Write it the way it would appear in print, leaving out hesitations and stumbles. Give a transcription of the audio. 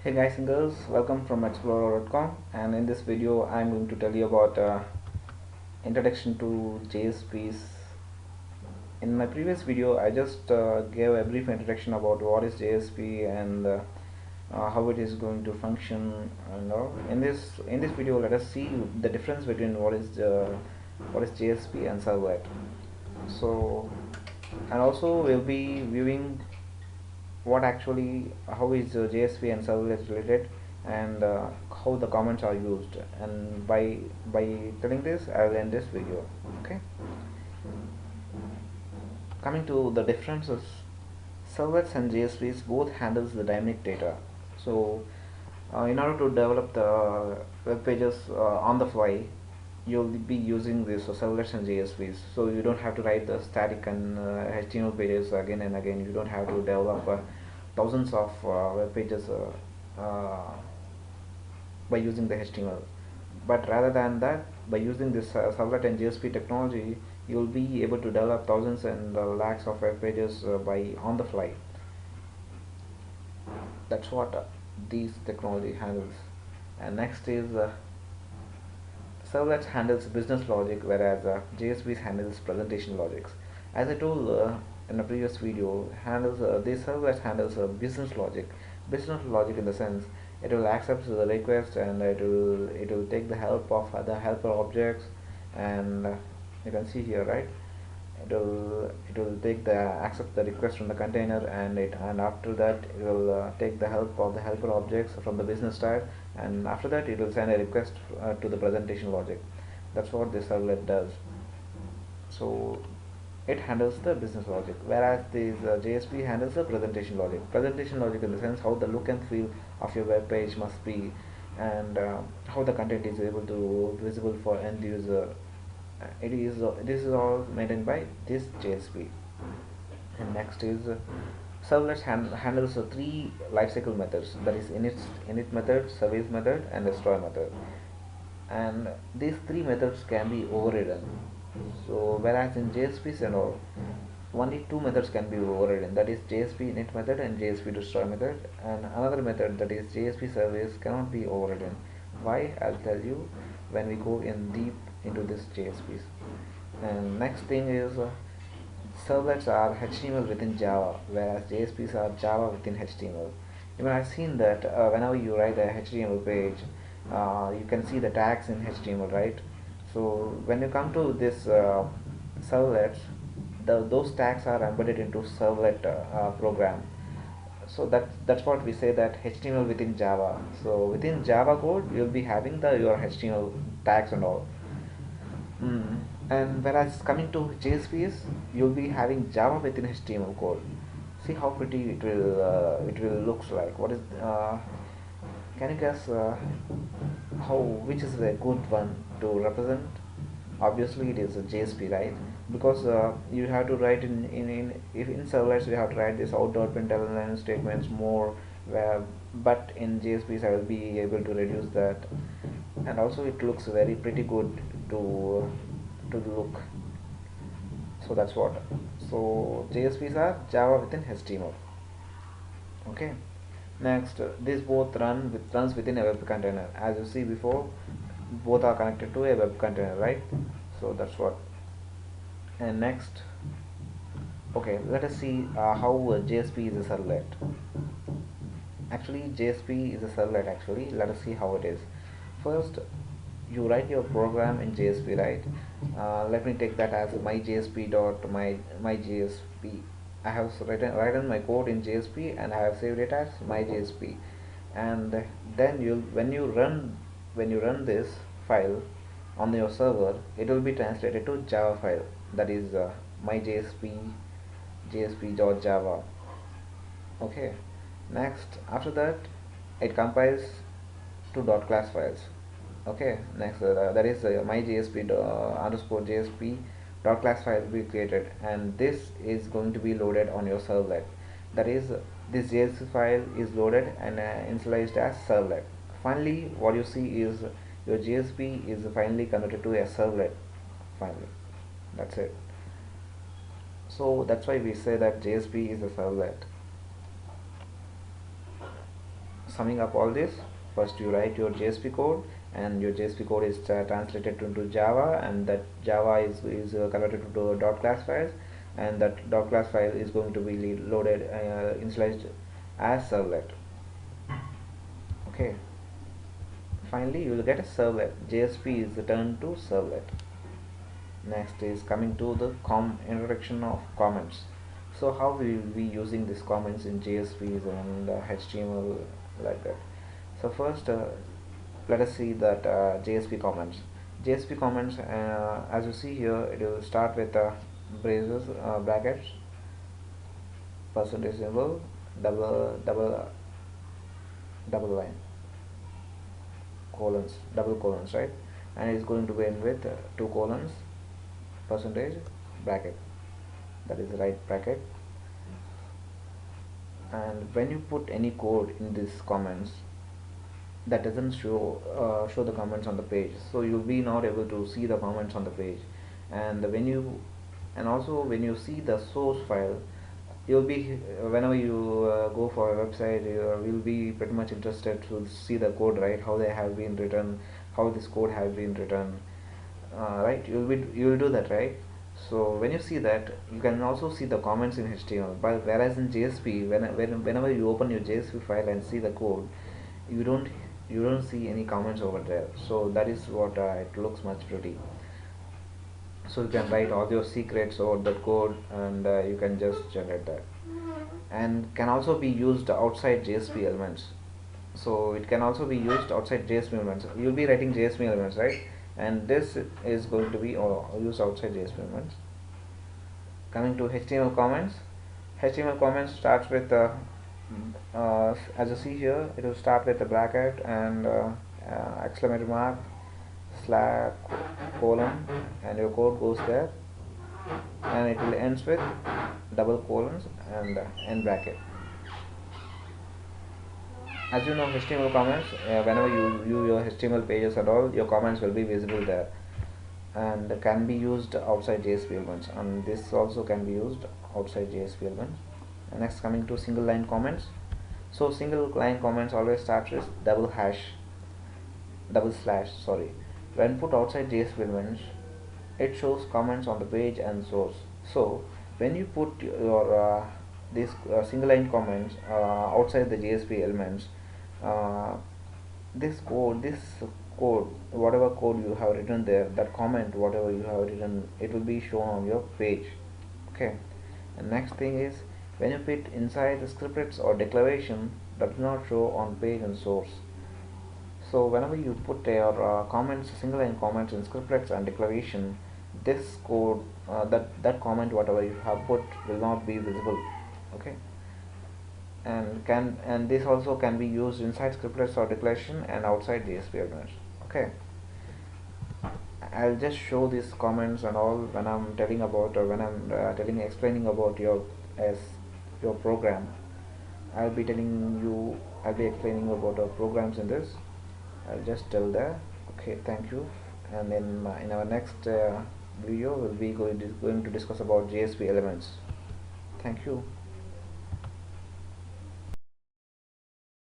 Hey guys and girls, welcome from explorer.com, and in this video I'm going to tell you about introduction to JSPs. In my previous video I just gave a brief introduction about what is JSP and how it is going to function and all. In this video let us see the difference between what is JSP and servlet. So, and also we'll be viewing what actually how is JSP and servlets related, and how the comments are used, and by telling this I will end this video. Okay, coming to the differences, servlets and JSPs both handles the dynamic data. So in order to develop the web pages on the fly, you'll be using this servlets and JSPs, so you don't have to write the static and HTML pages again and again. You don't have to develop thousands of web pages by using the HTML. But rather than that, by using this servlet and JSP technology, you'll be able to develop thousands and lakhs of web pages by on the fly. That's what these technology handles. And next is servlets handles business logic, whereas JSPs handles presentation logics. As I told in a previous video, handles this servlet handles business logic. Business logic in the sense it will accept the request, and it will take the help of other helper objects, and you can see here, right? It will take the accept the request from the container, and after that it will take the help of the helper objects from the business side, and after that it will send a request to the presentation logic. That's what this servlet does. So it handles the business logic, whereas this JSP handles the presentation logic in the sense how the look and feel of your web page must be, and how the content is able to visible for end user. This is all maintained by this JSP. And next is servlets handles three lifecycle methods, that is init method, service method, and destroy method. And these three methods can be overridden. So whereas in JSPs and all, only two methods can be overridden, that is JSP init method and JSP destroy method, and another method, that is JSP service, cannot be overridden. Why? I'll tell you when we go in deep into this JSPs. And next thing is servlets are HTML within Java, whereas JSPs are Java within HTML. Even I've seen that whenever you write a HTML page, you can see the tags in HTML, right? So when you come to this servlets, those tags are embedded into servlet program. So that's what we say, that HTML within Java. So within Java code, you'll be having your HTML tags and all. And whereas coming to JSPs, you'll be having Java within HTML code. See how pretty it will looks like. What is can you guess how which is a good one to represent? Obviously it is a JSP, right? Because you have to write in servlets you have to write this out.println statements more, but in JSPs I will be able to reduce that, and also it looks very pretty good to look. So that's what. So JSPs are Java within HTML. Okay. Next, these both runs within a web container. As you see before, both are connected to a web container, right? So that's what. And next, okay, let us see how JSP is a servlet. Actually, JSP is a servlet. Actually, let us see how it is. First, you write your program in JSP, right? Let me take that as my JSP dot my JSP. I have written my code in JSP, and I have saved it as my JSP. And then when you run this file on your server, it will be translated to Java file, that is my JSP.java. Okay. Next, after that, it compiles to .class files. Okay. Next, that is my JSP underscore JSP dot class file will be created, and this is going to be loaded on your servlet. That is, this JSP file is loaded and initialized as servlet. Finally, what you see is your JSP is finally converted to a servlet. Finally, that's it. So that's why we say that JSP is a servlet. summing up all this, first you write your JSP code, and your JSP code is translated into Java, and that Java is converted into a .class files, and that .class file is going to be loaded, initialized as servlet. Okay. Finally, you will get a servlet. JSP is returned to servlet. Next is coming to the introduction of comments. So how we will be using these comments in JSPs and HTML, like that. So first, let us see that JSP comments. JSP comments, as you see here, it will start with braces, brackets, percentage symbol, double line, colons, double colons, right? And it's going to end with two colons, percentage, bracket, that is the right bracket. And when you put any code in these comments, that doesn't show the comments on the page, so you'll be not able to see the comments on the page. And also when you see the source file, you'll be, whenever you go for a website, you will be pretty much interested to see the code, right? How they have been written, how this code has been written, right? You will do that, right? So when you see that, you can also see the comments in HTML. But whereas in JSP, whenever you open your JSP file and see the code, you don't see any comments over there. So that is what it looks much pretty. So you can write all your secrets over the code, and you can just generate that, and can also be used outside JSP elements. So it can also be used outside JSP elements. You'll be writing JSP elements, right? And this is going to be used outside JSP elements. Coming to HTML comments. HTML comments starts with as you see here, it will start with a bracket and exclamation mark, slash, colon, and your code goes there, and it will ends with double colons and end bracket. As you know, HTML comments, whenever you view your HTML pages and all, your comments will be visible there, and can be used outside JSP elements, and this also can be used outside JSP elements. And next, coming to single line comments. So single line comments always start with double slash, sorry. When put outside JSP elements, it shows comments on the page and source. So when you put your these single line comments outside the JSP elements, this code, whatever code you have written there, that comment, whatever you have written, it will be shown on your page. Okay. And next thing is, when you put inside the scripts or declaration, does not show on page and source. So whenever you put your comments, single line comments in scripts and declaration, this code, that comment, whatever you have put, will not be visible. Okay. And this also can be used inside scriptlets or declaration and outside JSP elements. Okay. I'll just show these comments and all when I'm telling about, or when I'm explaining about your program. I'll be explaining about our programs in this. I'll just tell there. Okay, thank you. And in our next video, we'll be going to discuss about JSP elements. Thank you.